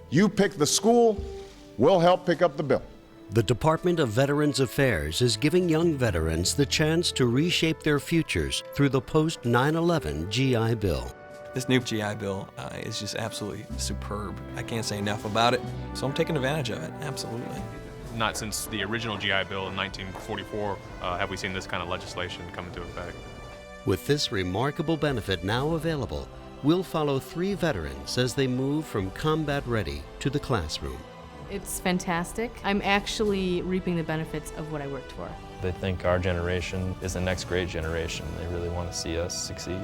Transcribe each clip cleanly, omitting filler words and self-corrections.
You pick the school, we'll help pick up the bill. The Department of Veterans Affairs is giving young veterans the chance to reshape their futures through the post-9/11 GI Bill. This new GI Bill is just absolutely superb. I can't say enough about it, so I'm taking advantage of it, absolutely. Not since the original GI Bill in 1944 have we seen this kind of legislation come into effect. With this remarkable benefit now available, we'll follow 3 veterans as they move from combat ready to the classroom. It's fantastic. I'm actually reaping the benefits of what I worked for. They think our generation is the next great generation. They really want to see us succeed.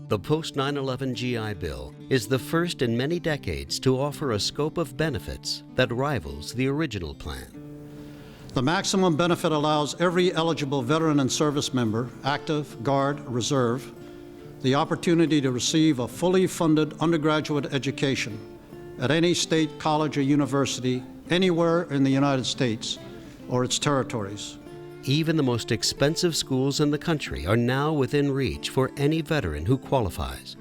The post-9/11 GI Bill is the first in many decades to offer a scope of benefits that rivals the original plan. The maximum benefit allows every eligible veteran and service member, active, Guard, Reserve, the opportunity to receive a fully funded undergraduate education at any state college or university anywhere in the United States or its territories. Even the most expensive schools in the country are now within reach for any veteran who qualifies,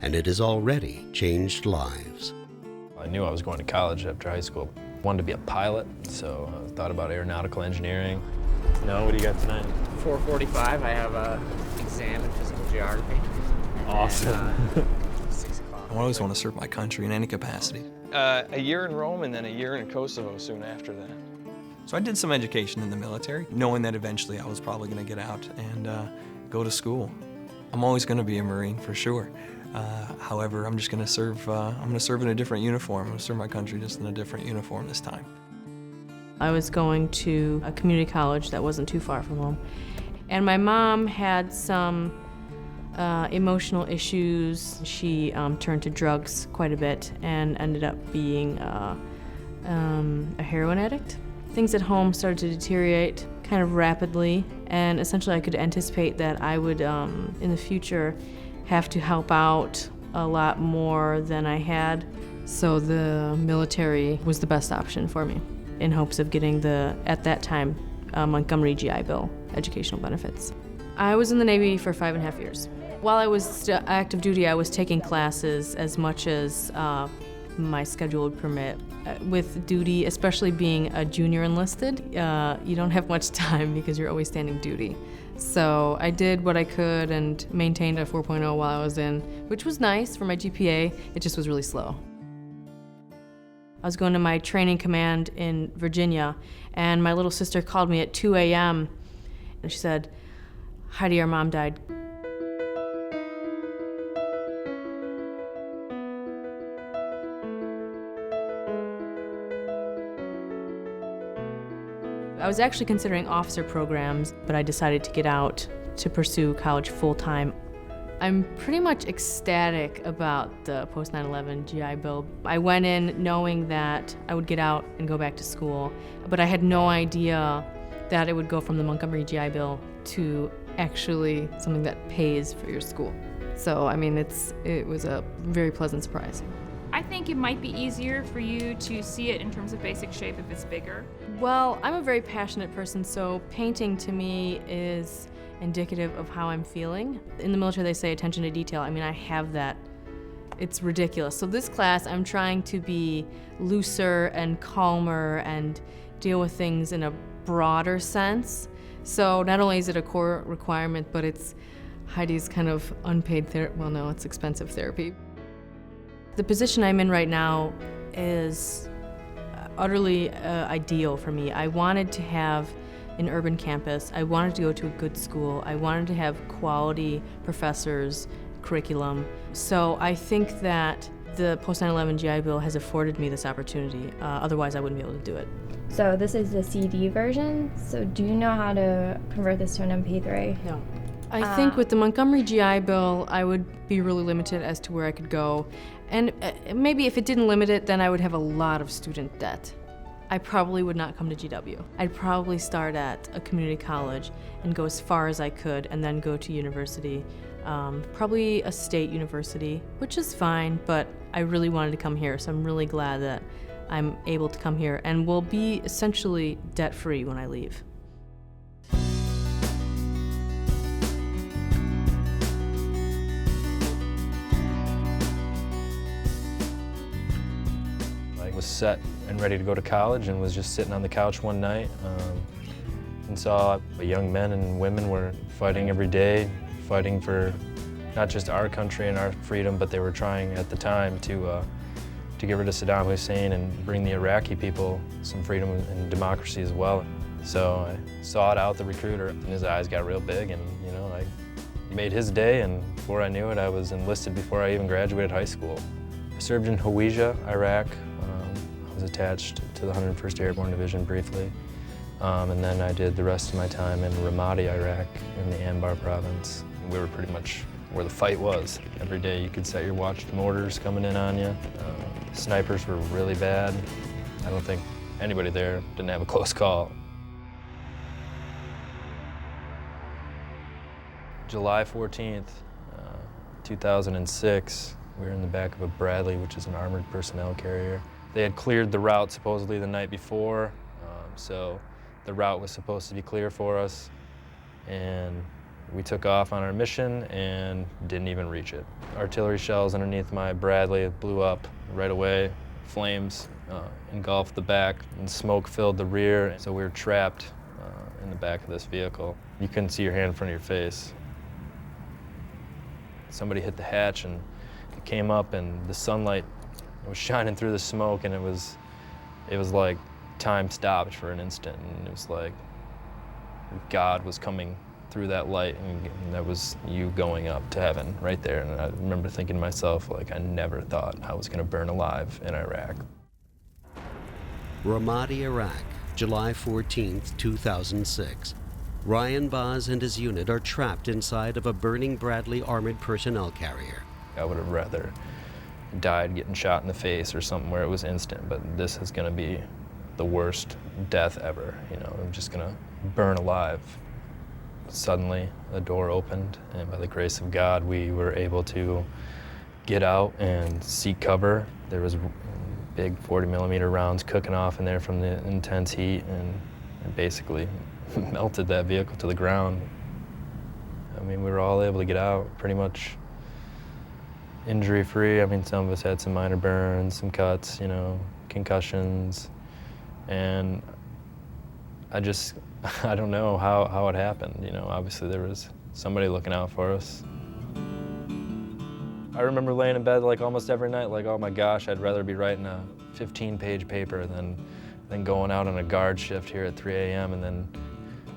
and it has already changed lives. I knew I was going to college after high school. I wanted to be a pilot, so I thought about aeronautical engineering. No, what do you got tonight? 4:45, I have a exam in physical geography. Awesome. And, 6 o'clock. I always want to serve my country in any capacity. A year in Rome and then a year in Kosovo soon after that. So I did some education in the military, knowing that eventually I was probably going to get out and go to school. I'm always going to be a Marine for sure. However, I'm just going to serve. I'm going to serve in a different uniform. I'm going to serve my country just in a different uniform this time. I was going to a community college that wasn't too far from home, and my mom had some emotional issues. She turned to drugs quite a bit and ended up being a heroin addict. Things at home started to deteriorate kind of rapidly, and essentially I could anticipate that I would, in the future, have to help out a lot more than I had. So the military was the best option for me, in hopes of getting the, at that time, Montgomery GI Bill educational benefits. I was in the Navy for 5.5 years. While I was active duty, I was taking classes as much as my schedule would permit. With duty, especially being a junior enlisted, you don't have much time because you're always standing duty. So I did what I could and maintained a 4.0 while I was in, which was nice for my GPA. It just was really slow. I was going to my training command in Virginia, and my little sister called me at 2 a.m. and she said, "Heidi, our mom died." I was actually considering officer programs, but I decided to get out to pursue college full-time. I'm pretty much ecstatic about the post-9/11 GI Bill. I went in knowing that I would get out and go back to school, but I had no idea that it would go from the Montgomery GI Bill to actually something that pays for your school. So, I mean, it was a very pleasant surprise. I think it might be easier for you to see it in terms of basic shape if it's bigger. Well, I'm a very passionate person, so painting to me is indicative of how I'm feeling. In the military, they say attention to detail. I mean, I have that. It's ridiculous. So this class, I'm trying to be looser and calmer and deal with things in a broader sense. So not only is it a core requirement, but it's Heidi's kind of unpaid therapy. Well, no, it's expensive therapy. The position I'm in right now is utterly ideal for me. I wanted to have an urban campus. I wanted to go to a good school. I wanted to have quality professors, curriculum. So I think that the post-9/11 GI Bill has afforded me this opportunity. Otherwise, I wouldn't be able to do it. So this is the CD version. So do you know how to convert this to an MP3? No. I think with the Montgomery GI Bill, I would be really limited as to where I could go. And maybe if it didn't limit it, then I would have a lot of student debt. I probably would not come to GW. I'd probably start at a community college and go as far as I could and then go to university. Probably a state university, which is fine, but I really wanted to come here, so I'm really glad that I'm able to come here and will be essentially debt-free when I leave. I was set and ready to go to college and was just sitting on the couch one night and saw young men and women were fighting every day, fighting for not just our country and our freedom, but they were trying at the time to get rid of Saddam Hussein and bring the Iraqi people some freedom and democracy as well. So I sought out the recruiter, and his eyes got real big, and I made his day, and before I knew it, I was enlisted before I even graduated high school. I served in Hawija, Iraq. I was attached to the 101st Airborne Division briefly, and then I did the rest of my time in Ramadi, Iraq, in the Anbar province. We were pretty much where the fight was. Every day you could set your watch to mortars coming in on you. Snipers were really bad. I don't think anybody there didn't have a close call. July 14th, 2006, we were in the back of a Bradley, which is an armored personnel carrier. They had cleared the route supposedly the night before, so the route was supposed to be clear for us, and we took off on our mission and didn't even reach it. Artillery shells underneath my Bradley blew up right away. Flames engulfed the back and smoke filled the rear, so we were trapped in the back of this vehicle. You couldn't see your hand in front of your face. Somebody hit the hatch and it came up, and the sunlight was shining through the smoke, and it was like time stopped for an instant, and it was like God was coming through that light, and that was you going up to heaven right there. And I remember thinking to myself, like, I never thought I was going to burn alive in Iraq. Ramadi, Iraq, July 14th, 2006. Ryan Boz and his unit are trapped inside of a burning Bradley armored personnel carrier. I would have rather died getting shot in the face or something where it was instant, but this is going to be the worst death ever. I'm just going to burn alive. Suddenly, a door opened, and by the grace of God, we were able to get out and seek cover. There was big 40mm rounds cooking off in there from the intense heat, and it basically melted that vehicle to the ground. I mean, we were all able to get out pretty much injury-free. I mean, some of us had some minor burns, some cuts, concussions, and I don't know how it happened. Obviously there was somebody looking out for us. I remember laying in bed like almost every night, like, oh my gosh, I'd rather be writing a 15-page paper than going out on a guard shift here at 3 a.m. and then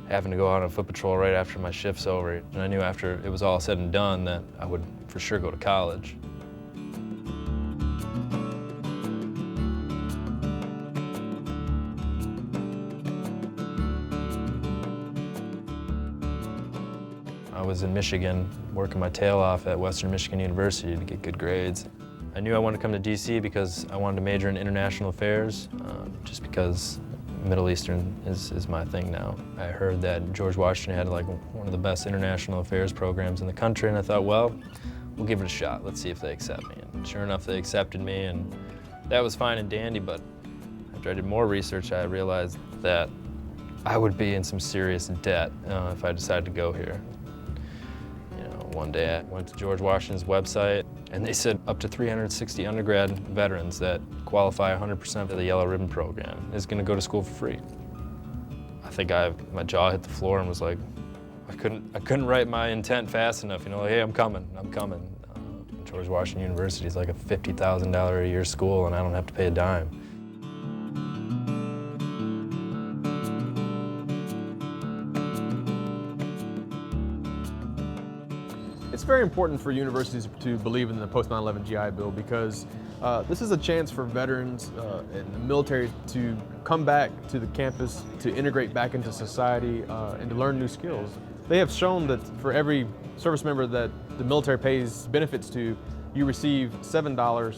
having to go out on foot patrol right after my shift's over. And I knew after it was all said and done that I would for sure go to college. I was in Michigan working my tail off at Western Michigan University to get good grades. I knew I wanted to come to DC because I wanted to major in international affairs, just because Middle Eastern is my thing now. I heard that George Washington had like one of the best international affairs programs in the country, and I thought, well, we'll give it a shot. Let's see if they accept me. And sure enough, they accepted me, and that was fine and dandy, but after I did more research, I realized that I would be in some serious debt if I decided to go here. One day I went to George Washington's website, and they said up to 360 undergrad veterans that qualify 100% of the Yellow Ribbon program is going to go to school for free. I think my jaw hit the floor and was like, I couldn't write my intent fast enough. Like, hey, I'm coming. George Washington University is like a $50,000 a year school, and I don't have to pay a dime. It's very important for universities to believe in the post 9/11 GI Bill because this is a chance for veterans and the military to come back to the campus, to integrate back into society, and to learn new skills. They have shown that for every service member that the military pays benefits to, you receive $7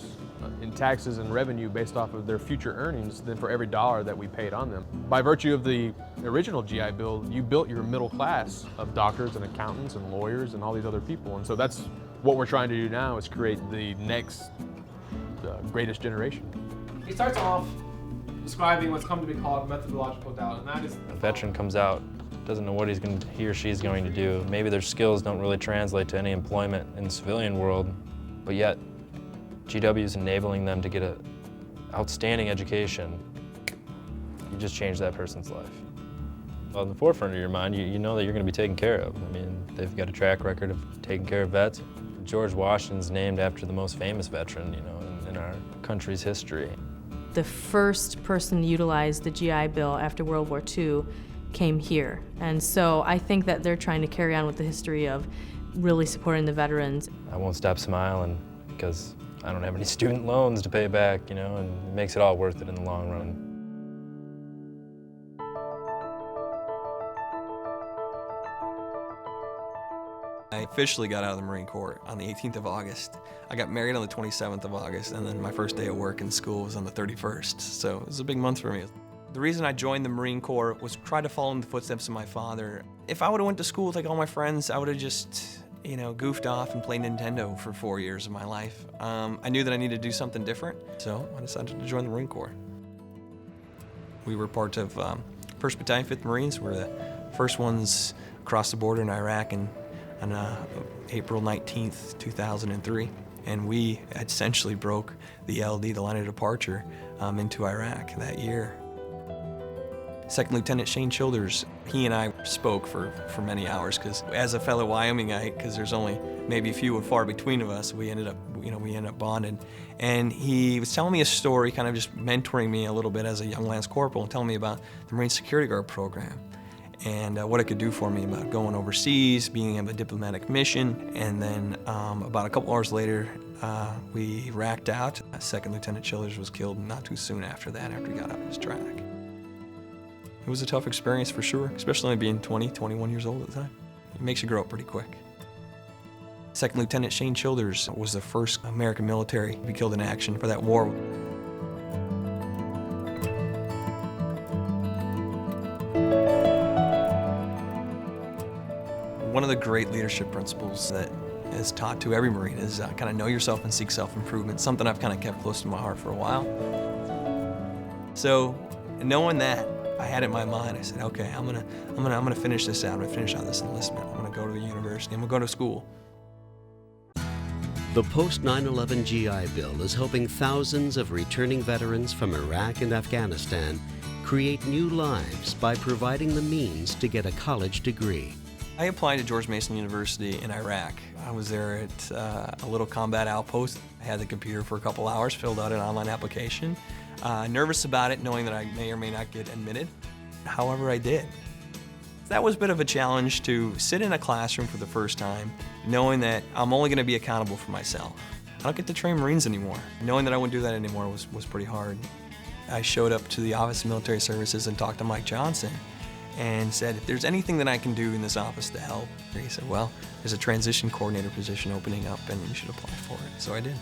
in taxes and revenue based off of their future earnings than for every dollar that we paid on them. By virtue of the original GI Bill, you built your middle class of doctors and accountants and lawyers and all these other people. And so that's what we're trying to do now, is create the next greatest generation. He starts off describing what's come to be called methodological doubt, and that is... A veteran comes out, doesn't know what he or she's going to do. Maybe their skills don't really translate to any employment in the civilian world, but yet GW is enabling them to get an outstanding education. You just change that person's life. On the forefront of your mind, you know that you're going to be taken care of. I mean, they've got a track record of taking care of vets. George Washington's named after the most famous veteran, you know, in our country's history. The first person to utilize the GI Bill after World War II came here. And so I think that they're trying to carry on with the history of really supporting the veterans. I won't stop smiling because I don't have any student loans to pay back, you know, and it makes it all worth it in the long run. I officially got out of the Marine Corps on the 18th of August. I got married on the 27th of August, and then my first day of work in school was on the 31st. So it was a big month for me. The reason I joined the Marine Corps was to try to follow in the footsteps of my father. If I would have went to school with like all my friends, I would have just, you know, goofed off and played Nintendo for 4 years of my life. I knew that I needed to do something different, so I decided to join the Marine Corps. We were part of 1st Battalion, 5th Marines. We're the first ones across the border in Iraq on April 19th, 2003. And we essentially broke the LD, the line of departure, into Iraq that year. Second Lieutenant Shane Childers, he and I spoke for many hours, because as a fellow Wyomingite, because there's only maybe few and far between of us, we ended up bonded. And he was telling me a story, kind of just mentoring me a little bit as a young Lance Corporal, and telling me about the Marine Security Guard program and what it could do for me about going overseas, being in a diplomatic mission. And then about a couple hours later, we racked out. Second Lieutenant Childers was killed not too soon after that, after he got off his track. It was a tough experience for sure, especially only being 20, 21 years old at the time. It makes you grow up pretty quick. Second Lieutenant Shane Childers was the first American military to be killed in action for that war. One of the great leadership principles that is taught to every Marine is kind of know yourself and seek self-improvement, something I've kind of kept close to my heart for a while. So knowing that, I had it in my mind. I said, okay, I'm gonna finish this out. I'm gonna finish out this enlistment. I'm gonna go to the university. I'm gonna go to school. The post-9/11 GI Bill is helping thousands of returning veterans from Iraq and Afghanistan create new lives by providing the means to get a college degree. I applied to George Mason University in Iraq. I was there at a little combat outpost. I had the computer for a couple hours, filled out an online application. Nervous about it, knowing that I may or may not get admitted. However, I did. That was a bit of a challenge to sit in a classroom for the first time, knowing that I'm only going to be accountable for myself. I don't get to train Marines anymore. Knowing that I wouldn't do that anymore was pretty hard. I showed up to the Office of Military Services and talked to Mike Johnson and said, if there's anything that I can do in this office to help. He said, well, there's a transition coordinator position opening up and you should apply for it. So I did.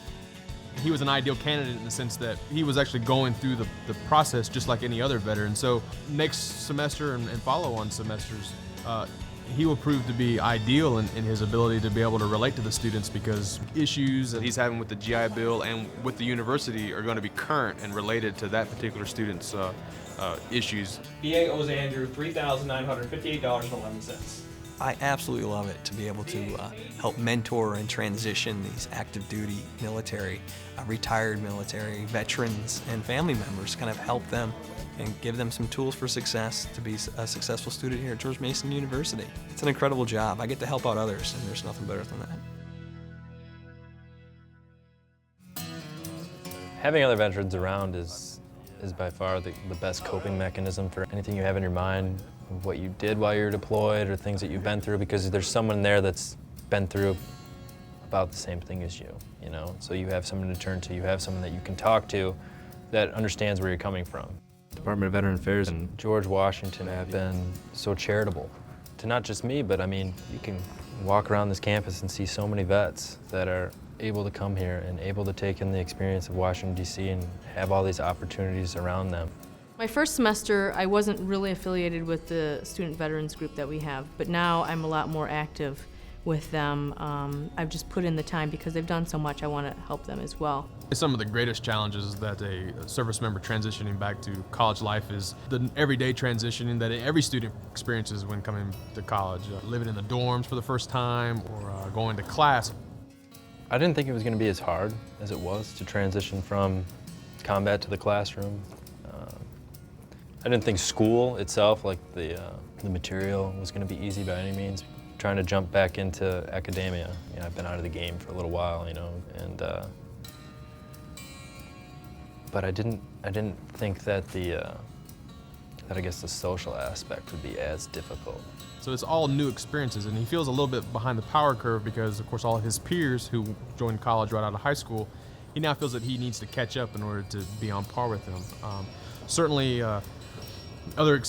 He was an ideal candidate in the sense that he was actually going through the process just like any other veteran. So next semester and follow-on semesters, he will prove to be ideal in his ability to be able to relate to the students, because issues that he's having with the GI Bill and with the university are going to be current and related to that particular student's issues. VA owes Andrew $3,958.11. I absolutely love it to be able to help mentor and transition these active duty military, retired military, veterans, and family members, kind of help them and give them some tools for success to be a successful student here at George Mason University. It's an incredible job. I get to help out others, and there's nothing better than that. Having other veterans around is by far the best coping mechanism for anything you have in your mind, what you did while you're deployed or things that you've been through, because there's someone there that's been through about the same thing as you, you know? So you have someone to turn to, you have someone that you can talk to that understands where you're coming from. Department of Veteran Affairs and George Washington have been so charitable to not just me, but I mean, you can walk around this campus and see so many vets that are able to come here and able to take in the experience of Washington, D.C. and have all these opportunities around them. My first semester, I wasn't really affiliated with the student veterans group that we have, but now I'm a lot more active with them. I've just put in the time because they've done so much. I want to help them as well. Some of the greatest challenges that a service member transitioning back to college life is the everyday transitioning that every student experiences when coming to college. Living in the dorms for the first time or going to class. I didn't think it was going to be as hard as it was to transition from combat to the classroom. I didn't think school itself, like the material, was going to be easy by any means. Trying to jump back into academia, you know, I've been out of the game for a little while, you know, and but I didn't think that I guess the social aspect would be as difficult. So it's all new experiences, and he feels a little bit behind the power curve because, of course, all of his peers who joined college right out of high school, he now feels that he needs to catch up in order to be on par with them. Certainly, other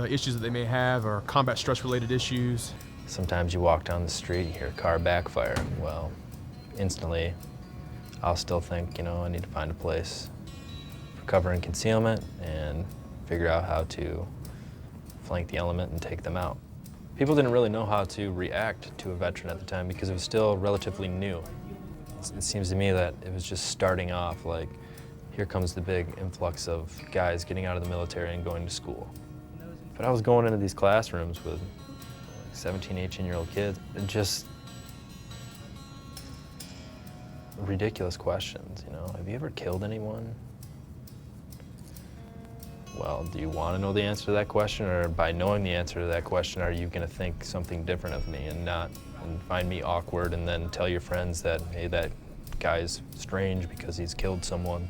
issues that they may have are combat stress-related issues. Sometimes you walk down the street, you hear a car backfire. Well, instantly, I'll still think, you know, I need to find a place for cover and concealment and figure out how to flank the element and take them out. People didn't really know how to react to a veteran at the time because it was still relatively new. It seems to me that it was just starting off, like, here comes the big influx of guys getting out of the military and going to school. But I was going into these classrooms with 17, 18-year-old kids, and just ridiculous questions, you know. Have you ever killed anyone? Well, do you want to know the answer to that question, or by knowing the answer to that question, are you going to think something different of me and find me awkward and then tell your friends that, hey, that guy's strange because he's killed someone?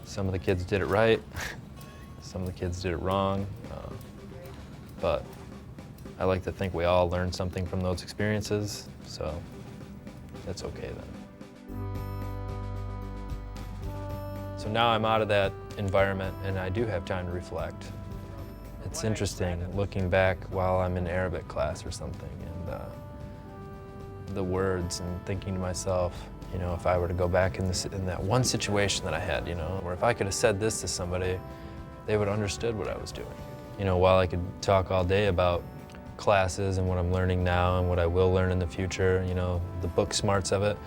Some of the kids did it right, some of the kids did it wrong, but I like to think we all learned something from those experiences, so that's okay then. So now I'm out of that environment and I do have time to reflect. It's interesting looking back while I'm in Arabic class or something and the words and thinking to myself, you know, if I were to go back in that one situation that I had, you know, or if I could have said this to somebody, they would have understood what I was doing. You know, while I could talk all day about classes and what I'm learning now and what I will learn in the future, you know, the book smarts of it,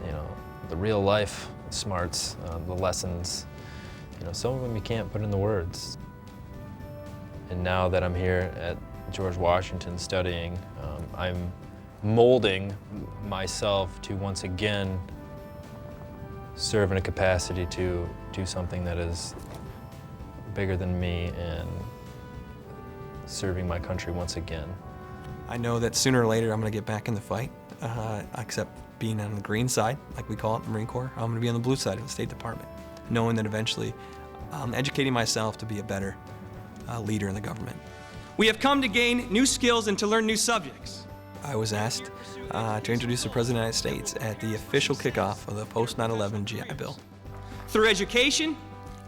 you know, the real life smarts, the lessons, you know, some of them you can't put into words. And now that I'm here at George Washington studying, I'm molding myself to once again serve in a capacity to do something that is bigger than me and serving my country once again. I know that sooner or later I'm going to get back in the fight, except being on the green side, like we call it in the Marine Corps. I'm going to be on the blue side of the State Department, knowing that eventually I'm educating myself to be a better leader in the government. We have come to gain new skills and to learn new subjects. I was asked to introduce the President of the United States at the official kickoff of the post-9/11 GI Bill. Through education,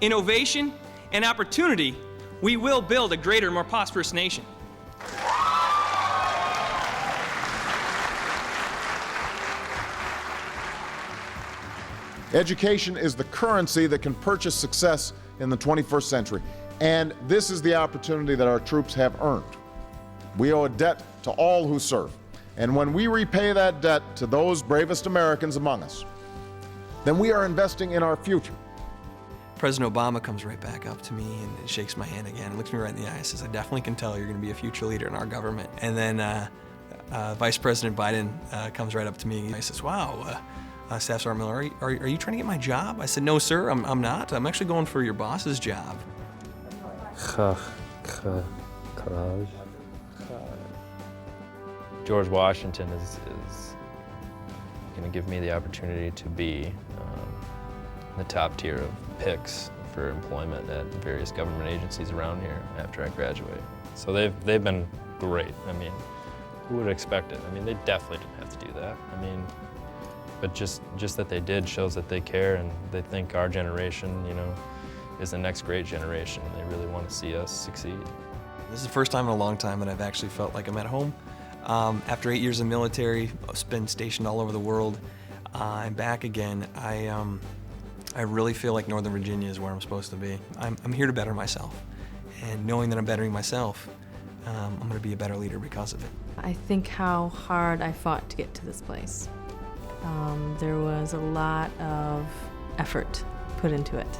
innovation, and opportunity, we will build a greater, more prosperous nation. Education is the currency that can purchase success in the 21st century, and this is the opportunity that our troops have earned. We owe a debt to all who serve, and when we repay that debt to those bravest Americans among us, then we are investing in our future. President Obama comes right back up to me and shakes my hand again and looks me right in the eye and says, I definitely can tell you're going to be a future leader in our government. And then Vice President Biden comes right up to me and he says, wow, Staff Sergeant Miller, are you trying to get my job? I said, no, sir, I'm not. I'm actually going for your boss's job. George Washington is going to give me the opportunity to be the top tier of picks for employment at various government agencies around here after I graduate. So they've been great. I mean, who would expect it? I mean, they definitely didn't have to do that. I mean, but just that they did shows that they care and they think our generation, you know, is the next great generation. They really want to see us succeed. This is the first time in a long time that I've actually felt like I'm at home. After 8 years in the military, I've been stationed all over the world and back again, I really feel like Northern Virginia is where I'm supposed to be. I'm here to better myself, and knowing that I'm bettering myself, I'm going to be a better leader because of it. I think how hard I fought to get to this place. There was a lot of effort put into it.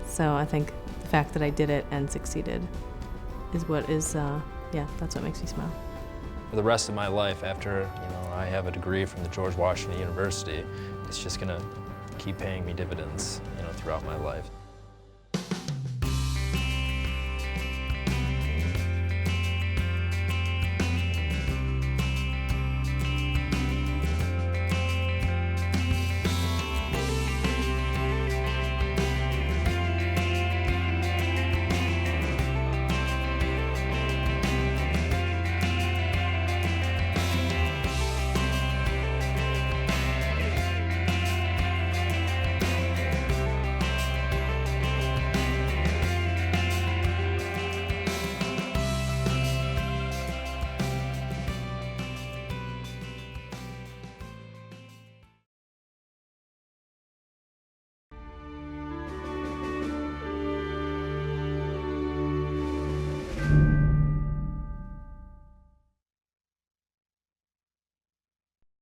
So I think the fact that I did it and succeeded is what is, yeah, that's what makes me smile. For the rest of my life, after I have a degree from the George Washington University, it's just going to keep paying me dividends throughout my life.